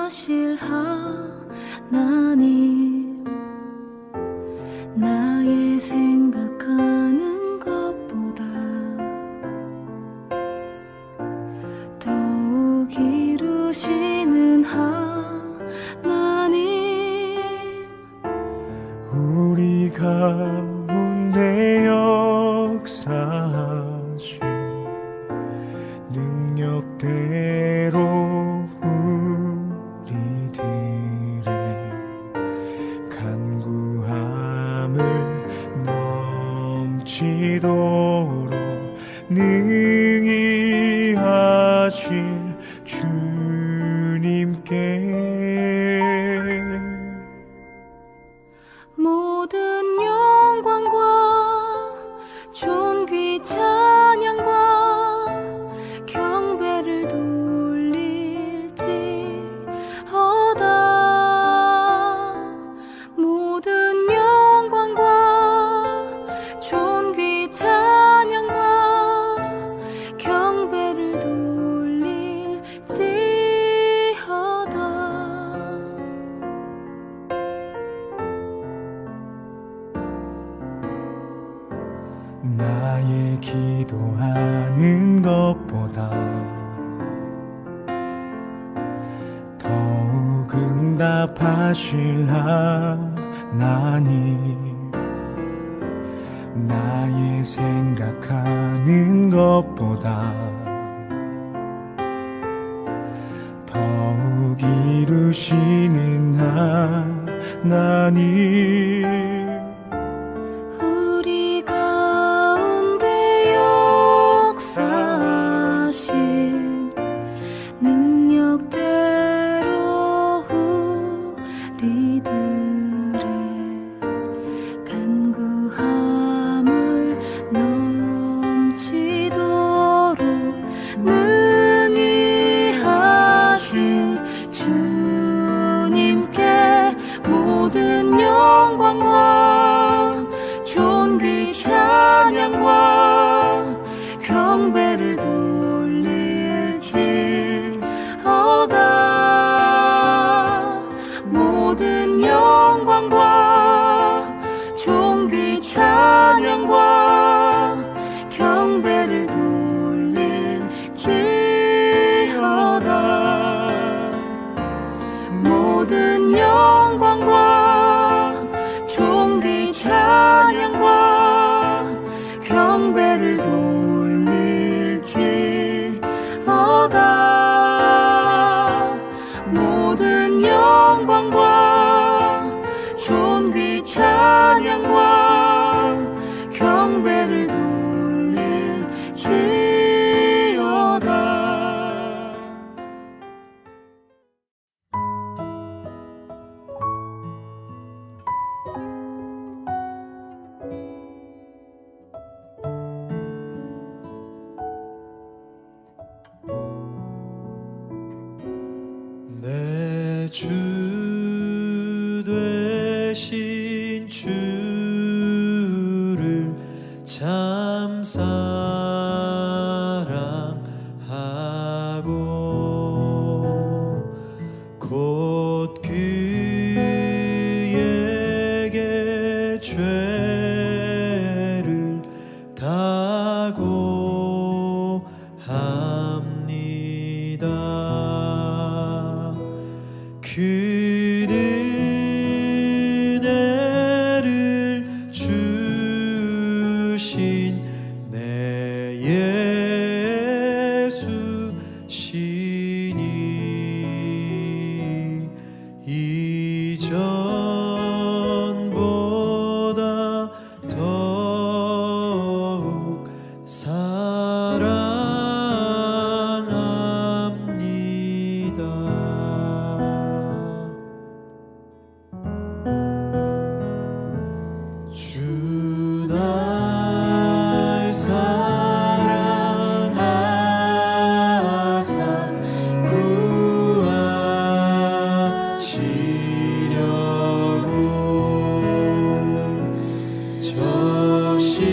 대답하실 하나님, 나의 생각하는 것보다 더욱 이루시는 하나님, 우리 가운데 역사하신 능력대로 우리들의 간구함을 넘치도록 능히 하실 주님께 모든 영광과 존귀 찬양과 경배를 돌릴지어다. 모든 영광과 존귀 찬양과 경배를 돌릴지어다. 나의 기도하는 것보다 더욱 응답하실 하나님, 나의 생각하는 것보다 더욱 이루시는 하나님, 우리 가운데 역사하신 능력대로 우리들의 간구함을 넘치도록 능히 하실 주님께 모든 영광과 존귀 찬양과 경배를 돌릴지어다. 모든 영광과 존귀 찬양과 경배를 돌릴지어다. 모든 영광과 존귀 찬양과 경배를 돌릴지어다. 모든 영광과 존귀 찬양과 경배를 돌릴지어다. 내 주 되신 주를 참 사랑하고 곧 그에게 죄를 다고 합니다. 그 은혜를 주신 내 예수 시니 이전보다 더욱 사랑합니다. 주 날 사랑하사 구하시려고 저 십자가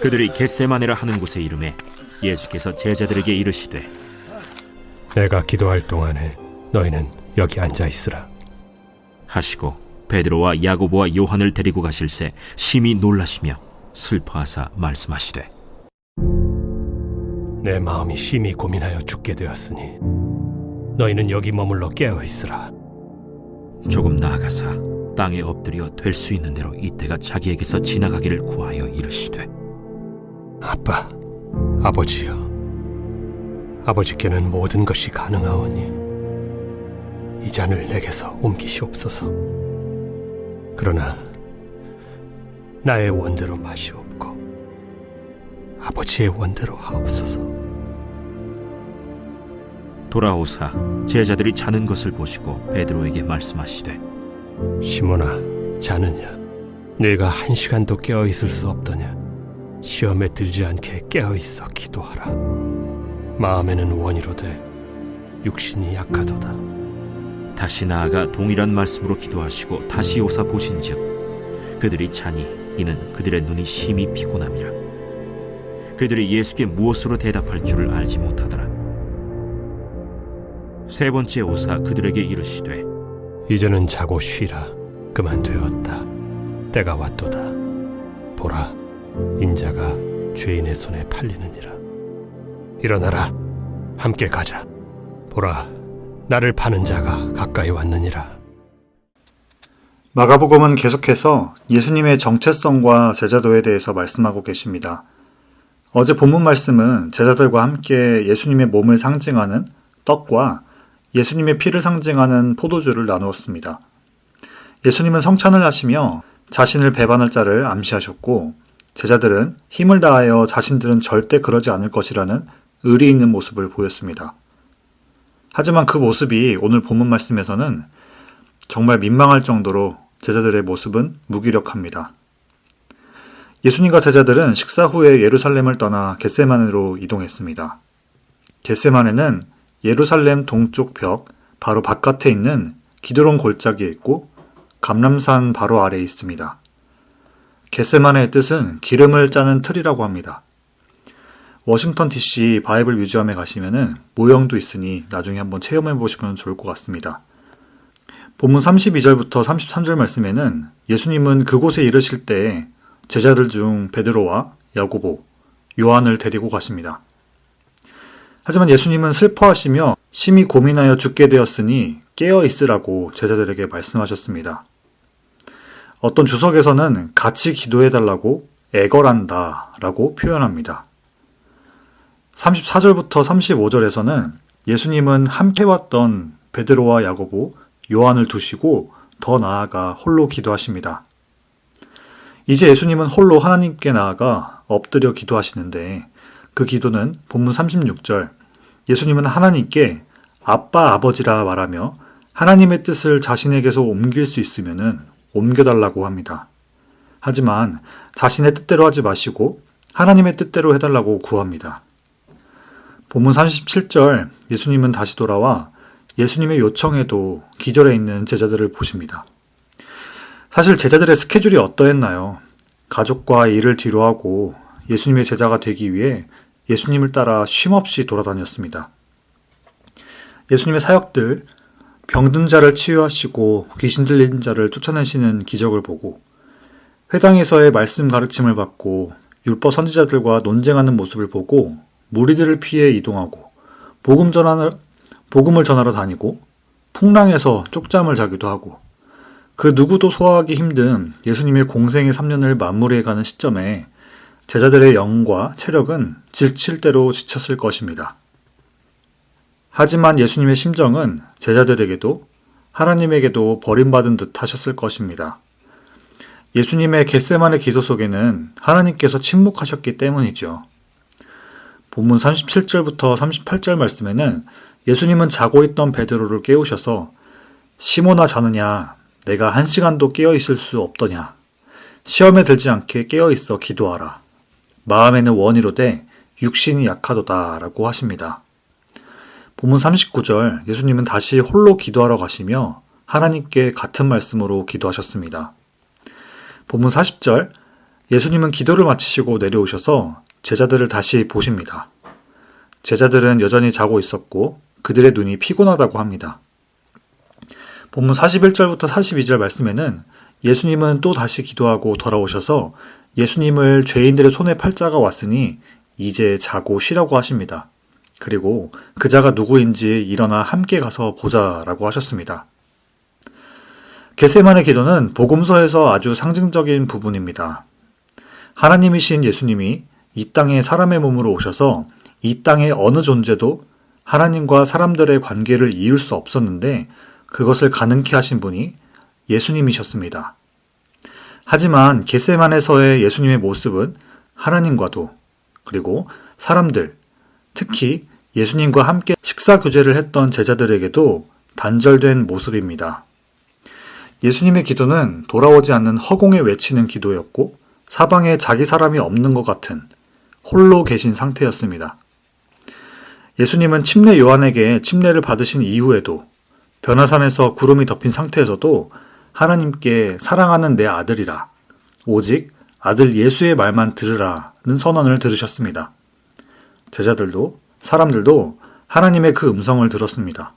그들이 겟세마네라 하는 곳에 이르매 예수께서 제자들에게 이르시되 내가 기도할 동안에 너희는 여기 앉아 있으라. 하시고 베드로와 야고보와 요한을 데리고 가실새 심히 놀라시며 슬퍼하사 말씀하시되 내 마음이 심히 고민하여 죽게 되었으니 너희는 여기 머물러 깨어 있으라. 조금 나아가사 땅에 엎드려 될 수 있는 대로 이때가 자기에게서 지나가기를 구하여 이르시되 아빠, 아버지여, 아버지께는 모든 것이 가능하오니 이 잔을 내게서 옮기시옵소서. 그러나 나의 원대로 마시옵고 아버지의 원대로 하옵소서. 돌아오사 제자들이 자는 것을 보시고 베드로에게 말씀하시되 시몬아, 자느냐? 네가 1시간도 깨어 있을 수 없더냐? 시험에 들지 않게 깨어 있어 기도하라. 마음에는 원이로되 육신이 약하도다. 다시 나아가 동일한 말씀으로 기도하시고 다시 오사 보신즉 그들이 자니 이는 그들의 눈이 심히 피곤함이라. 그들이 예수께 무엇으로 대답할 줄을 알지 못하더라. 세 번째 오사 그들에게 이르시되 이제는 자고 쉬라. 그만 되었다. 때가 왔도다. 보라, 인자가 죄인의 손에 팔리느니라. 일어나라, 함께 가자. 보라, 나를 파는 자가 가까이 왔느니라. 마가복음은 계속해서 예수님의 정체성과 제자도에 대해서 말씀하고 계십니다. 어제 본문 말씀은 제자들과 함께 예수님의 몸을 상징하는 떡과 예수님의 피를 상징하는 포도주를 나누었습니다. 예수님은 성찬을 하시며 자신을 배반할 자를 암시하셨고 제자들은 힘을 다하여 자신들은 절대 그러지 않을 것이라는 의리 있는 모습을 보였습니다. 하지만 그 모습이 오늘 본문 말씀에서는 정말 민망할 정도로 제자들의 모습은 무기력합니다. 예수님과 제자들은 식사 후에 예루살렘을 떠나 겟세마네로 이동했습니다. 겟세마네는 예루살렘 동쪽 벽 바로 바깥에 있는 기드론 골짜기에 있고 감람산 바로 아래에 있습니다. 겟세마네의 뜻은 기름을 짜는 틀이라고 합니다. 워싱턴 DC 바이블 뮤지엄에 가시면은 모형도 있으니 나중에 한번 체험해 보시면 좋을 것 같습니다. 본문 32절부터 33절 말씀에는 예수님은 그곳에 이르실 때 제자들 중 베드로와 야고보, 요한을 데리고 가십니다. 하지만 예수님은 슬퍼하시며 심히 고민하여 죽게 되었으니 깨어 있으라고 제자들에게 말씀하셨습니다. 어떤 주석에서는 같이 기도해달라고 애걸한다 라고 표현합니다. 34절부터 35절에서는 예수님은 함께 왔던 베드로와 야고보, 요한을 두시고 더 나아가 홀로 기도하십니다. 이제 예수님은 홀로 하나님께 나아가 엎드려 기도하시는데 그 기도는 본문 36절 예수님은 하나님께 아빠 아버지라 말하며 하나님의 뜻을 자신에게서 옮길 수 있으면 옮겨달라고 합니다. 하지만 자신의 뜻대로 하지 마시고 하나님의 뜻대로 해달라고 구합니다. 본문 37절 예수님은 다시 돌아와 예수님의 요청에도 기절해 있는 제자들을 보십니다. 사실 제자들의 스케줄이 어떠했나요? 가족과 일을 뒤로하고 예수님의 제자가 되기 위해 예수님을 따라 쉼없이 돌아다녔습니다. 예수님의 사역들, 병든 자를 치유하시고 귀신 들린 자를 쫓아내시는 기적을 보고 회당에서의 말씀 가르침을 받고 율법 선지자들과 논쟁하는 모습을 보고 무리들을 피해 이동하고 복음을 전하러 다니고 풍랑에서 쪽잠을 자기도 하고 그 누구도 소화하기 힘든 예수님의 공생의 3년을 마무리해가는 시점에 제자들의 영과 체력은 지칠 대로 지쳤을 것입니다. 하지만 예수님의 심정은 제자들에게도 하나님에게도 버림받은 듯 하셨을 것입니다. 예수님의 겟세마네 기도 속에는 하나님께서 침묵하셨기 때문이죠. 본문 37절부터 38절 말씀에는 예수님은 자고 있던 베드로를 깨우셔서 시몬아 자느냐 내가 1시간도 깨어있을 수 없더냐 시험에 들지 않게 깨어있어 기도하라 마음에는 원이로되 육신이 약하도다 라고 하십니다. 본문 39절 예수님은 다시 홀로 기도하러 가시며 하나님께 같은 말씀으로 기도하셨습니다. 본문 40절 예수님은 기도를 마치시고 내려오셔서 제자들을 다시 보십니다. 제자들은 여전히 자고 있었고 그들의 눈이 피곤하다고 합니다. 본문 41절부터 42절 말씀에는 예수님은 또 다시 기도하고 돌아오셔서 예수님을 죄인들의 손에 팔자가 왔으니 이제 자고 쉬라고 하십니다. 그리고 그 자가 누구인지 일어나 함께 가서 보자라고 하셨습니다. 겟세마네 기도는 복음서에서 아주 상징적인 부분입니다. 하나님이신 예수님이 이 땅에 사람의 몸으로 오셔서 이 땅의 어느 존재도 하나님과 사람들의 관계를 이을 수 없었는데 그것을 가능케 하신 분이 예수님이셨습니다. 하지만 겟세마네에서의 예수님의 모습은 하나님과도 그리고 사람들, 특히 예수님과 함께 식사 교제를 했던 제자들에게도 단절된 모습입니다. 예수님의 기도는 돌아오지 않는 허공에 외치는 기도였고 사방에 자기 사람이 없는 것 같은 홀로 계신 상태였습니다. 예수님은 침례 요한에게 침례를 받으신 이후에도 변화산에서 구름이 덮인 상태에서도 하나님께 사랑하는 내 아들이라 오직 아들 예수의 말만 들으라는 선언을 들으셨습니다. 제자들도 사람들도 하나님의 그 음성을 들었습니다.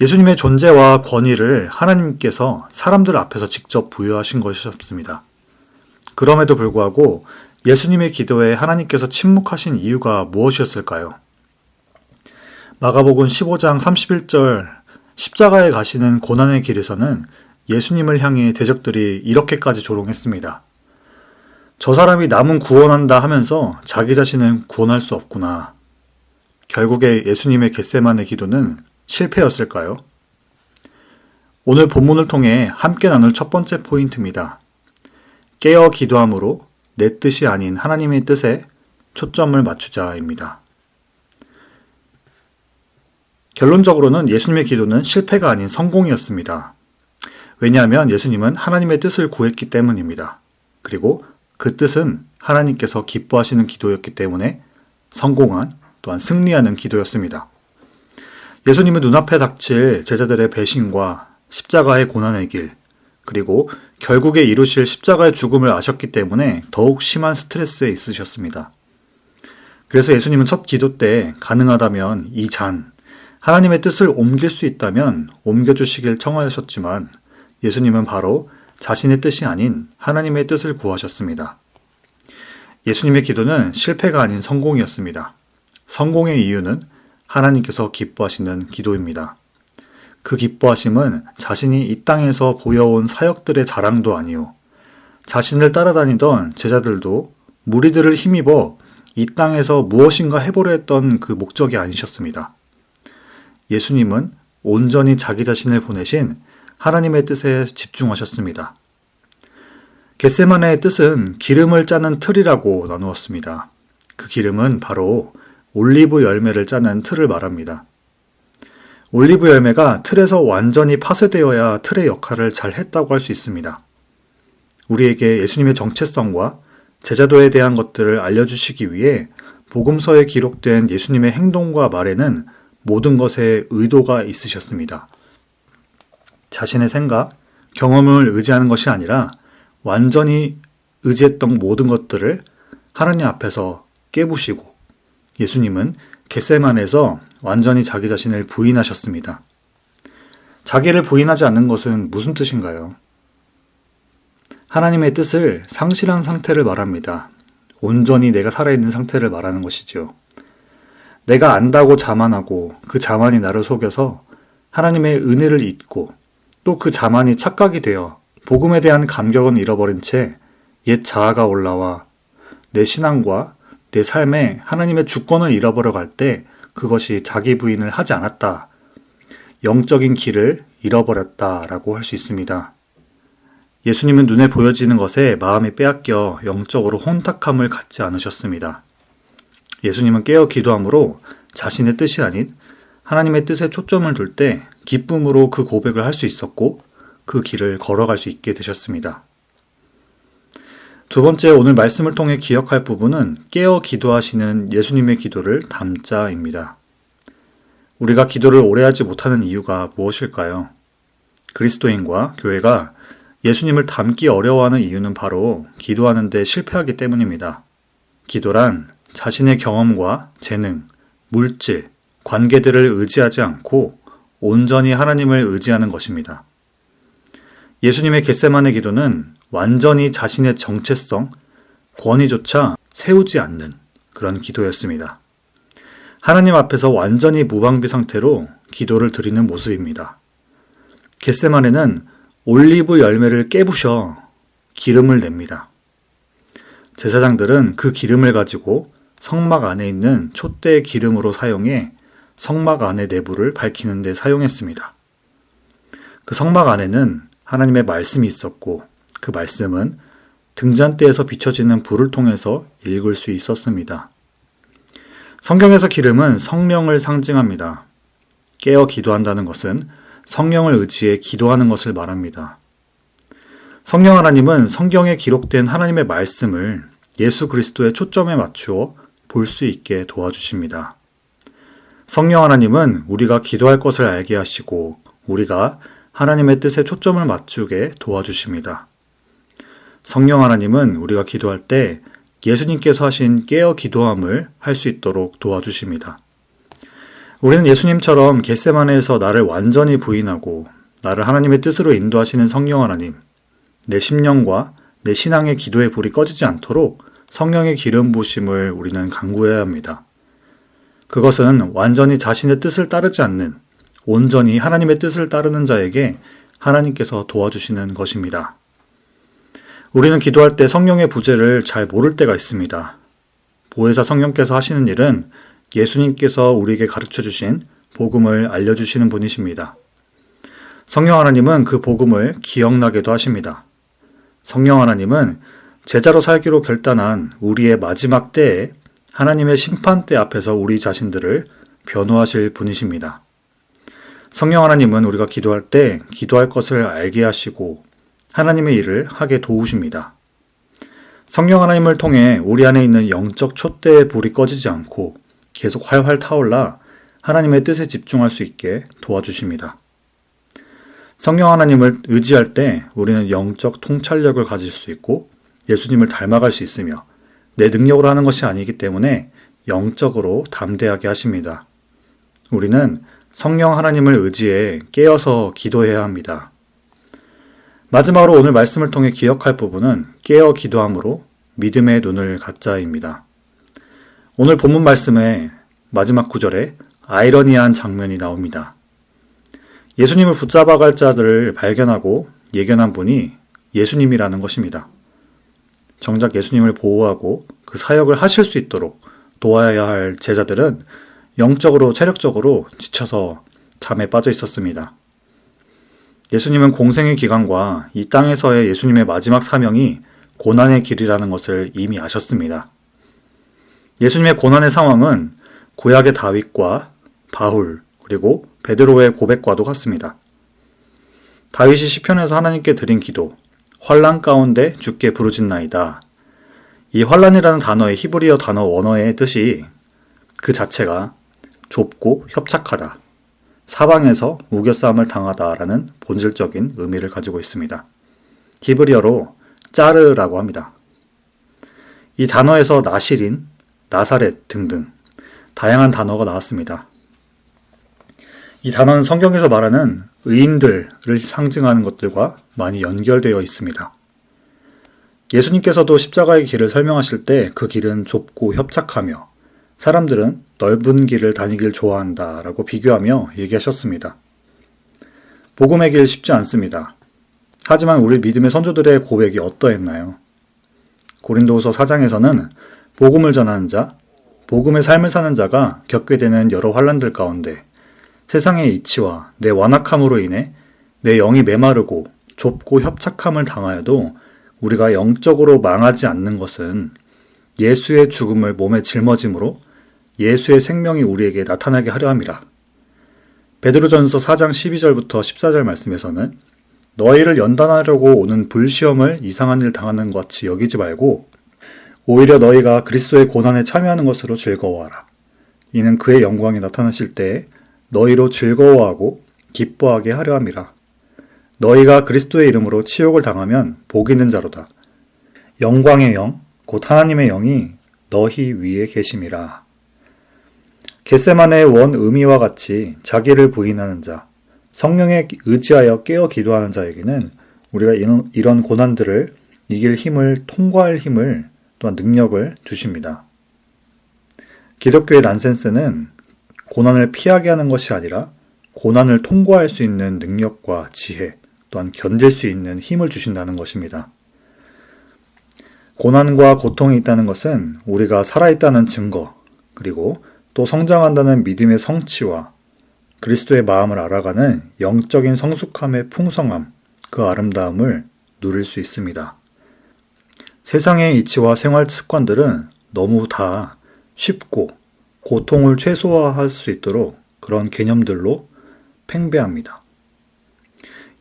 예수님의 존재와 권위를 하나님께서 사람들 앞에서 직접 부여하신 것이었습니다. 그럼에도 불구하고 예수님의 기도에 하나님께서 침묵하신 이유가 무엇이었을까요? 마가복음 15장 31절 십자가에 가시는 고난의 길에서는 예수님을 향해 대적들이 이렇게까지 조롱했습니다. 저 사람이 남은 구원한다 하면서 자기 자신은 구원할 수 없구나. 결국에 예수님의 겟세마네 기도는 실패였을까요? 오늘 본문을 통해 함께 나눌 첫 번째 포인트입니다. 깨어 기도함으로 내 뜻이 아닌 하나님의 뜻에 초점을 맞추자입니다. 결론적으로는 예수님의 기도는 실패가 아닌 성공이었습니다. 왜냐하면 예수님은 하나님의 뜻을 구했기 때문입니다. 그리고 그 뜻은 하나님께서 기뻐하시는 기도였기 때문에 성공한 또한 승리하는 기도였습니다. 예수님은 눈앞에 닥칠 제자들의 배신과 십자가의 고난의 길, 그리고 결국에 이루실 십자가의 죽음을 아셨기 때문에 더욱 심한 스트레스에 있으셨습니다. 그래서 예수님은 첫 기도 때 가능하다면 이 잔, 하나님의 뜻을 옮길 수 있다면 옮겨주시길 청하셨지만 예수님은 바로 자신의 뜻이 아닌 하나님의 뜻을 구하셨습니다. 예수님의 기도는 실패가 아닌 성공이었습니다. 성공의 이유는 하나님께서 기뻐하시는 기도입니다. 그 기뻐하심은 자신이 이 땅에서 보여온 사역들의 자랑도 아니요. 자신을 따라다니던 제자들도 무리들을 힘입어 이 땅에서 무엇인가 해보려 했던 그 목적이 아니셨습니다. 예수님은 온전히 자기 자신을 보내신 하나님의 뜻에 집중하셨습니다. 겟세마네의 뜻은 기름을 짜는 틀이라고 나누었습니다. 그 기름은 바로 올리브 열매를 짜는 틀을 말합니다. 올리브 열매가 틀에서 완전히 파쇄되어야 틀의 역할을 잘 했다고 할 수 있습니다. 우리에게 예수님의 정체성과 제자도에 대한 것들을 알려주시기 위해 복음서에 기록된 예수님의 행동과 말에는 모든 것에 의도가 있으셨습니다. 자신의 생각, 경험을 의지하는 것이 아니라 완전히 의지했던 모든 것들을 하나님 앞에서 깨부시고 예수님은 겟세마네에서 완전히 자기 자신을 부인하셨습니다. 자기를 부인하지 않는 것은 무슨 뜻인가요? 하나님의 뜻을 상실한 상태를 말합니다. 온전히 내가 살아있는 상태를 말하는 것이지요. 내가 안다고 자만하고 그 자만이 나를 속여서 하나님의 은혜를 잊고 또 그 자만이 착각이 되어 복음에 대한 감격은 잃어버린 채 옛 자아가 올라와 내 신앙과 내 삶에 하나님의 주권을 잃어버려 갈 때 그것이 자기 부인을 하지 않았다. 영적인 길을 잃어버렸다라고 할 수 있습니다. 예수님은 눈에 보여지는 것에 마음이 빼앗겨 영적으로 혼탁함을 갖지 않으셨습니다. 예수님은 깨어 기도함으로 자신의 뜻이 아닌 하나님의 뜻에 초점을 둘 때 기쁨으로 그 고백을 할 수 있었고 그 길을 걸어갈 수 있게 되셨습니다. 두 번째, 오늘 말씀을 통해 기억할 부분은 깨어 기도하시는 예수님의 기도를 담자입니다. 우리가 기도를 오래 하지 못하는 이유가 무엇일까요? 그리스도인과 교회가 예수님을 닮기 어려워하는 이유는 바로 기도하는 데 실패하기 때문입니다. 기도란 자신의 경험과 재능, 물질, 관계들을 의지하지 않고 온전히 하나님을 의지하는 것입니다. 예수님의 겟세마네 기도는 완전히 자신의 정체성, 권위조차 세우지 않는 그런 기도였습니다. 하나님 앞에서 완전히 무방비 상태로 기도를 드리는 모습입니다. 겟세마네는 올리브 열매를 깨부셔 기름을 냅니다. 제사장들은 그 기름을 가지고 성막 안에 있는 촛대의 기름으로 사용해 성막 안의 내부를 밝히는 데 사용했습니다. 그 성막 안에는 하나님의 말씀이 있었고 그 말씀은 등잔대에서 비춰지는 불을 통해서 읽을 수 있었습니다. 성경에서 기름은 성령을 상징합니다. 깨어 기도한다는 것은 성령을 의지해 기도하는 것을 말합니다. 성령 하나님은 성경에 기록된 하나님의 말씀을 예수 그리스도의 초점에 맞추어 볼 수 있게 도와주십니다. 성령 하나님은 우리가 기도할 것을 알게 하시고 우리가 하나님의 뜻에 초점을 맞추게 도와주십니다. 성령 하나님은 우리가 기도할 때 예수님께서 하신 깨어 기도함을 할 수 있도록 도와주십니다. 우리는 예수님처럼 겟세마네에서 나를 완전히 부인하고 나를 하나님의 뜻으로 인도하시는 성령 하나님, 내 심령과 내 신앙의 기도의 불이 꺼지지 않도록 성령의 기름 부으심을 우리는 간구해야 합니다. 그것은 완전히 자신의 뜻을 따르지 않는 온전히 하나님의 뜻을 따르는 자에게 하나님께서 도와주시는 것입니다. 우리는 기도할 때 성령의 부재를 잘 모를 때가 있습니다. 보혜사 성령께서 하시는 일은 예수님께서 우리에게 가르쳐 주신 복음을 알려주시는 분이십니다. 성령 하나님은 그 복음을 기억나게도 하십니다. 성령 하나님은 제자로 살기로 결단한 우리의 마지막 때에 하나님의 심판대 앞에서 우리 자신들을 변호하실 분이십니다. 성령 하나님은 우리가 기도할 때 기도할 것을 알게 하시고 하나님의 일을 하게 도우십니다. 성령 하나님을 통해 우리 안에 있는 영적 촛대의 불이 꺼지지 않고 계속 활활 타올라 하나님의 뜻에 집중할 수 있게 도와주십니다. 성령 하나님을 의지할 때 우리는 영적 통찰력을 가질 수 있고 예수님을 닮아갈 수 있으며 내 능력으로 하는 것이 아니기 때문에 영적으로 담대하게 하십니다. 우리는 성령 하나님을 의지해 깨어서 기도해야 합니다. 마지막으로 오늘 말씀을 통해 기억할 부분은 깨어 기도함으로 믿음의 눈을 갖자입니다. 오늘 본문 말씀의 마지막 구절에 아이러니한 장면이 나옵니다. 예수님을 붙잡아갈 자들을 발견하고 예견한 분이 예수님이라는 것입니다. 정작 예수님을 보호하고 그 사역을 하실 수 있도록 도와야 할 제자들은 영적으로 체력적으로 지쳐서 잠에 빠져 있었습니다. 예수님은 공생의 기간과 이 땅에서의 예수님의 마지막 사명이 고난의 길이라는 것을 이미 아셨습니다. 예수님의 고난의 상황은 구약의 다윗과 바울 그리고 베드로의 고백과도 같습니다. 다윗이 시편에서 하나님께 드린 기도, 환난 가운데 주께 부르짖나이다. 이 환난이라는 단어의 히브리어 단어 원어의 뜻이 그 자체가 좁고 협착하다, 사방에서 우겨싸움을 당하다라는 본질적인 의미를 가지고 있습니다. 히브리어로 짜르라고 합니다. 이 단어에서 나시린, 나사렛 등등 다양한 단어가 나왔습니다. 이 단어는 성경에서 말하는 의인들을 상징하는 것들과 많이 연결되어 있습니다. 예수님께서도 십자가의 길을 설명하실 때 그 길은 좁고 협착하며 사람들은 넓은 길을 다니길 좋아한다 라고 비교하며 얘기하셨습니다. 복음의 길 쉽지 않습니다. 하지만 우리 믿음의 선조들의 고백이 어떠했나요? 고린도후서 4장에서는 복음을 전하는 자, 복음의 삶을 사는 자가 겪게 되는 여러 환난들 가운데 세상의 이치와 내 완악함으로 인해 내 영이 메마르고 좁고 협착함을 당하여도 우리가 영적으로 망하지 않는 것은 예수의 죽음을 몸에 짊어짐으로 예수의 생명이 우리에게 나타나게 하려 함이라. 베드로전서 4장 12절부터 14절 말씀에서는 너희를 연단하려고 오는 불시험을 이상한 일 당하는 것 같이 여기지 말고 오히려 너희가 그리스도의 고난에 참여하는 것으로 즐거워하라. 이는 그의 영광이 나타나실 때에 너희로 즐거워하고 기뻐하게 하려 함이라. 너희가 그리스도의 이름으로 치욕을 당하면 복 있는 자로다. 영광의 영, 곧 하나님의 영이 너희 위에 계심이라. 겟세마네의 원 의미와 같이 자기를 부인하는 자, 성령에 의지하여 깨어 기도하는 자에게는 우리가 이런 고난들을 이길 힘을, 통과할 힘을, 또한 능력을 주십니다. 기독교의 난센스는 고난을 피하게 하는 것이 아니라 고난을 통과할 수 있는 능력과 지혜, 또한 견딜 수 있는 힘을 주신다는 것입니다. 고난과 고통이 있다는 것은 우리가 살아있다는 증거, 그리고 또 성장한다는 믿음의 성취와 그리스도의 마음을 알아가는 영적인 성숙함의 풍성함, 그 아름다움을 누릴 수 있습니다. 세상의 이치와 생활 습관들은 너무 다 쉽고 고통을 최소화할 수 있도록 그런 개념들로 팽배합니다.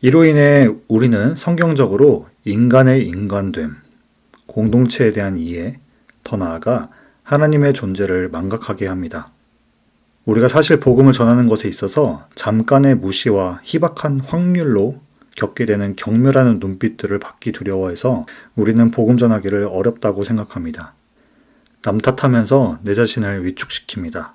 이로 인해 우리는 성경적으로 인간의 인간됨, 공동체에 대한 이해, 더 나아가 하나님의 존재를 망각하게 합니다. 우리가 사실 복음을 전하는 것에 있어서 잠깐의 무시와 희박한 확률로 겪게 되는 경멸하는 눈빛들을 받기 두려워해서 우리는 복음 전하기를 어렵다고 생각합니다. 남 탓하면서 내 자신을 위축시킵니다.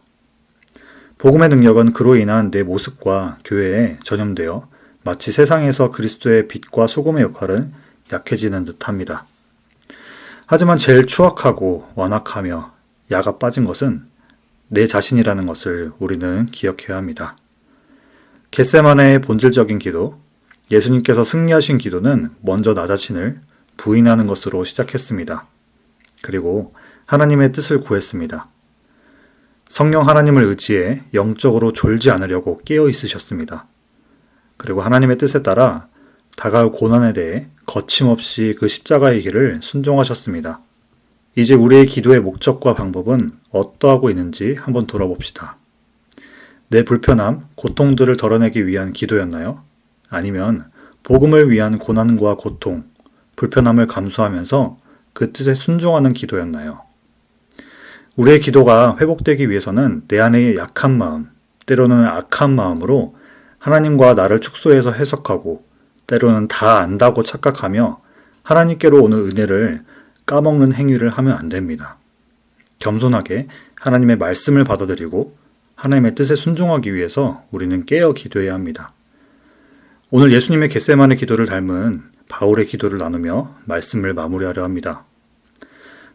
복음의 능력은 그로 인한 내 모습과 교회에 전염되어 마치 세상에서 그리스도의 빛과 소금의 역할은 약해지는 듯합니다. 하지만 제일 추악하고 완악하며 야가 빠진 것은 내 자신이라는 것을 우리는 기억해야 합니다. 겟세마네의 본질적인 기도, 예수님께서 승리하신 기도는 먼저 나 자신을 부인하는 것으로 시작했습니다. 그리고 하나님의 뜻을 구했습니다. 성령 하나님을 의지해 영적으로 졸지 않으려고 깨어 있으셨습니다. 그리고 하나님의 뜻에 따라 다가올 고난에 대해 거침없이 그 십자가의 길을 순종하셨습니다. 이제 우리의 기도의 목적과 방법은 어떠하고 있는지 한번 돌아봅시다. 내 불편함, 고통들을 덜어내기 위한 기도였나요? 아니면 복음을 위한 고난과 고통, 불편함을 감수하면서 그 뜻에 순종하는 기도였나요? 우리의 기도가 회복되기 위해서는 내 안의 약한 마음, 때로는 악한 마음으로 하나님과 나를 축소해서 해석하고 때로는 다 안다고 착각하며 하나님께로 오는 은혜를 까먹는 행위를 하면 안 됩니다. 겸손하게 하나님의 말씀을 받아들이고 하나님의 뜻에 순종하기 위해서 우리는 깨어 기도해야 합니다. 오늘 예수님의 겟세마네 기도를 닮은 바울의 기도를 나누며 말씀을 마무리하려 합니다.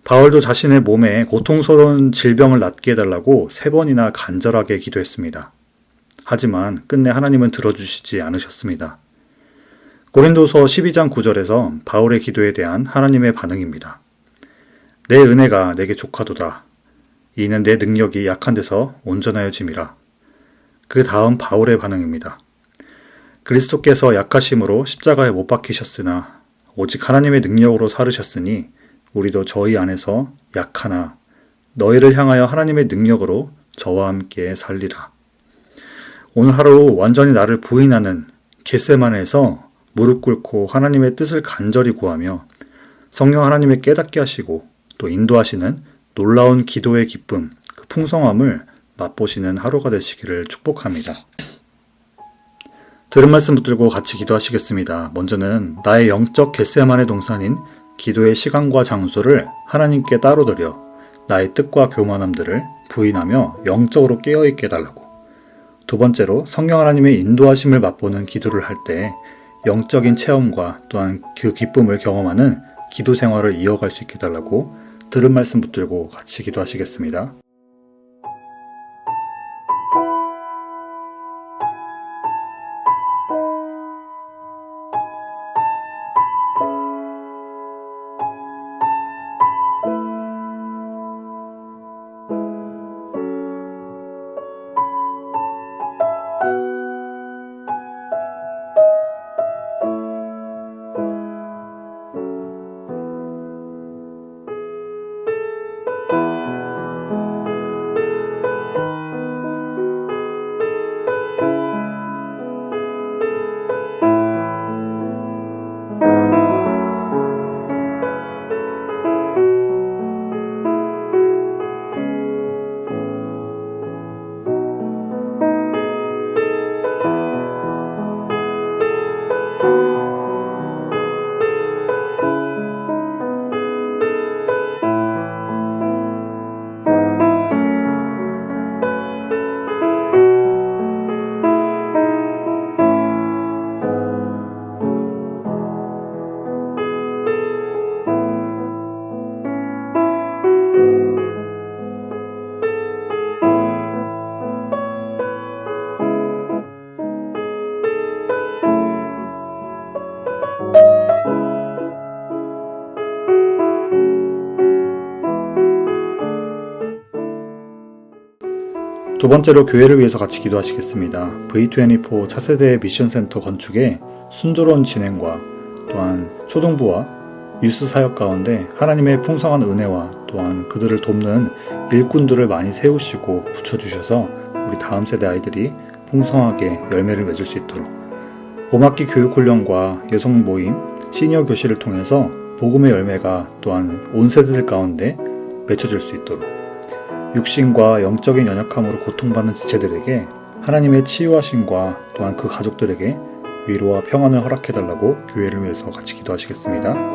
바울도 자신의 몸에 고통스러운 질병을 낫게 해달라고 3번이나 간절하게 기도했습니다. 하지만 끝내 하나님은 들어주시지 않으셨습니다. 고린도서 12장 9절에서 바울의 기도에 대한 하나님의 반응입니다. 내 은혜가 내게 족하도다. 이는 내 능력이 약한 데서 온전하여짐이라. 그 다음 바울의 반응입니다. 그리스도께서 약하심으로 십자가에 못 박히셨으나 오직 하나님의 능력으로 살으셨으니 우리도 저희 안에서 약하나 너희를 향하여 하나님의 능력으로 저와 함께 살리라. 오늘 하루 완전히 나를 부인하는 겟세마네에서 무릎 꿇고 하나님의 뜻을 간절히 구하며 성령 하나님의 깨닫게 하시고 또 인도하시는 놀라운 기도의 기쁨, 그 풍성함을 맛보시는 하루가 되시기를 축복합니다. 들은 말씀 붙들고 같이 기도하시겠습니다. 먼저는 나의 영적 겟세마네 동산인 기도의 시간과 장소를 하나님께 따로 드려 나의 뜻과 교만함들을 부인하며 영적으로 깨어있게 해달라고. 두 번째로 성령 하나님의 인도하심을 맛보는 기도를 할 때 영적인 체험과 또한 그 기쁨을 경험하는 기도 생활을 이어갈 수 있게 해달라고 들은 말씀 붙들고 같이 기도하시겠습니다. 두 번째로 교회를 위해서 같이 기도하시겠습니다. V24 차세대 미션센터 건축의 순조로운 진행과 또한 초등부와 유스 사역 가운데 하나님의 풍성한 은혜와 또한 그들을 돕는 일꾼들을 많이 세우시고 붙여주셔서 우리 다음 세대 아이들이 풍성하게 열매를 맺을 수 있도록 봄학기 교육훈련과 여성 모임, 시니어 교실을 통해서 복음의 열매가 또한 온 세대들 가운데 맺혀질 수 있도록 육신과 영적인 연약함으로 고통받는 지체들에게 하나님의 치유하심과 또한 그 가족들에게 위로와 평안을 허락해달라고 교회를 위해서 같이 기도하시겠습니다.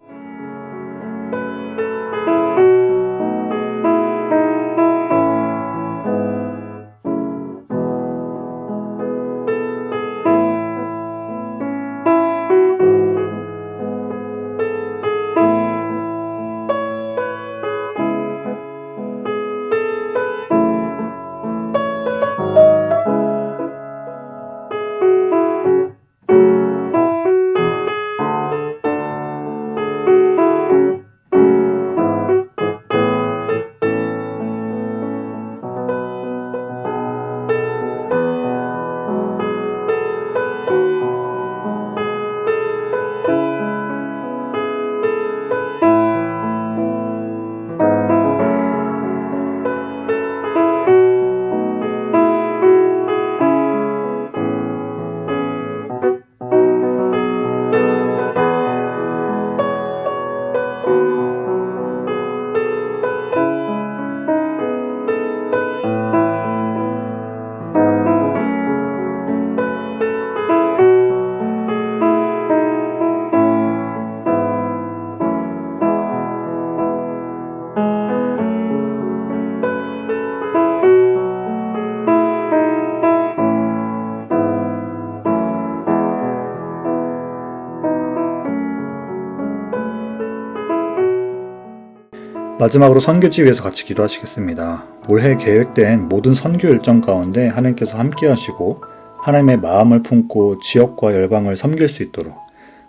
마지막으로 선교지 위해서 같이 기도하시겠습니다. 올해 계획된 모든 선교 일정 가운데 하나님께서 함께 하시고 하나님의 마음을 품고 지역과 열방을 섬길 수 있도록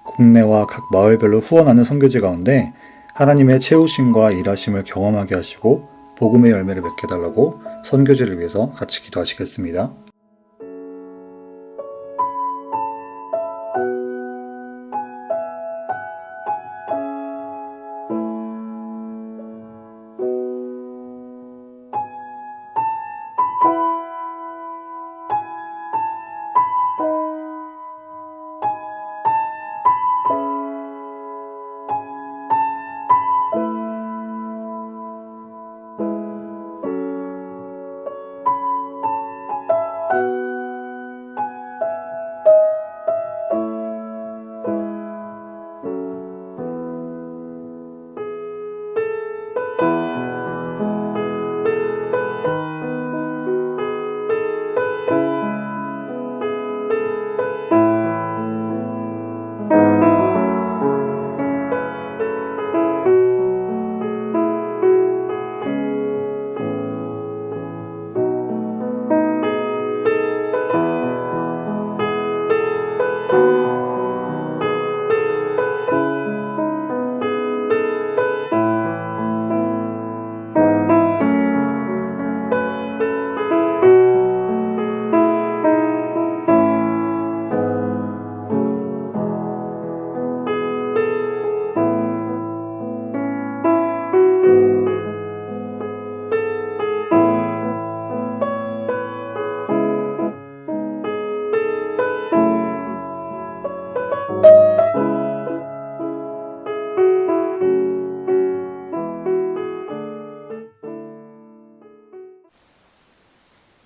국내와 각 마을별로 후원하는 선교지 가운데 하나님의 채우심과 일하심을 경험하게 하시고 복음의 열매를 맺게 해달라고 선교지를 위해서 같이 기도하시겠습니다.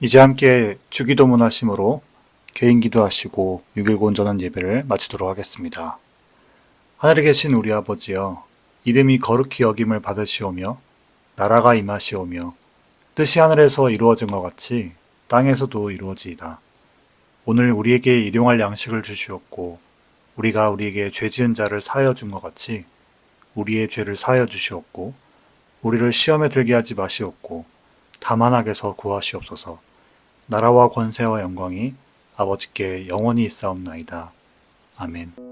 이제 함께 주기도문 하심으로 개인 기도하시고 6.19 온전한 예배를 마치도록 하겠습니다. 하늘에 계신 우리 아버지여, 이름이 거룩히 여김을 받으시오며 나라가 임하시오며 뜻이 하늘에서 이루어진 것 같이 땅에서도 이루어지이다. 오늘 우리에게 일용할 양식을 주시옵고 우리가 우리에게 죄 지은 자를 사하여 준 것 같이 우리의 죄를 사하여 주시옵고 우리를 시험에 들게 하지 마시옵고 다만 악에서 구하시옵소서. 나라와 권세와 영광이 아버지께 영원히 있사옵나이다. 아멘.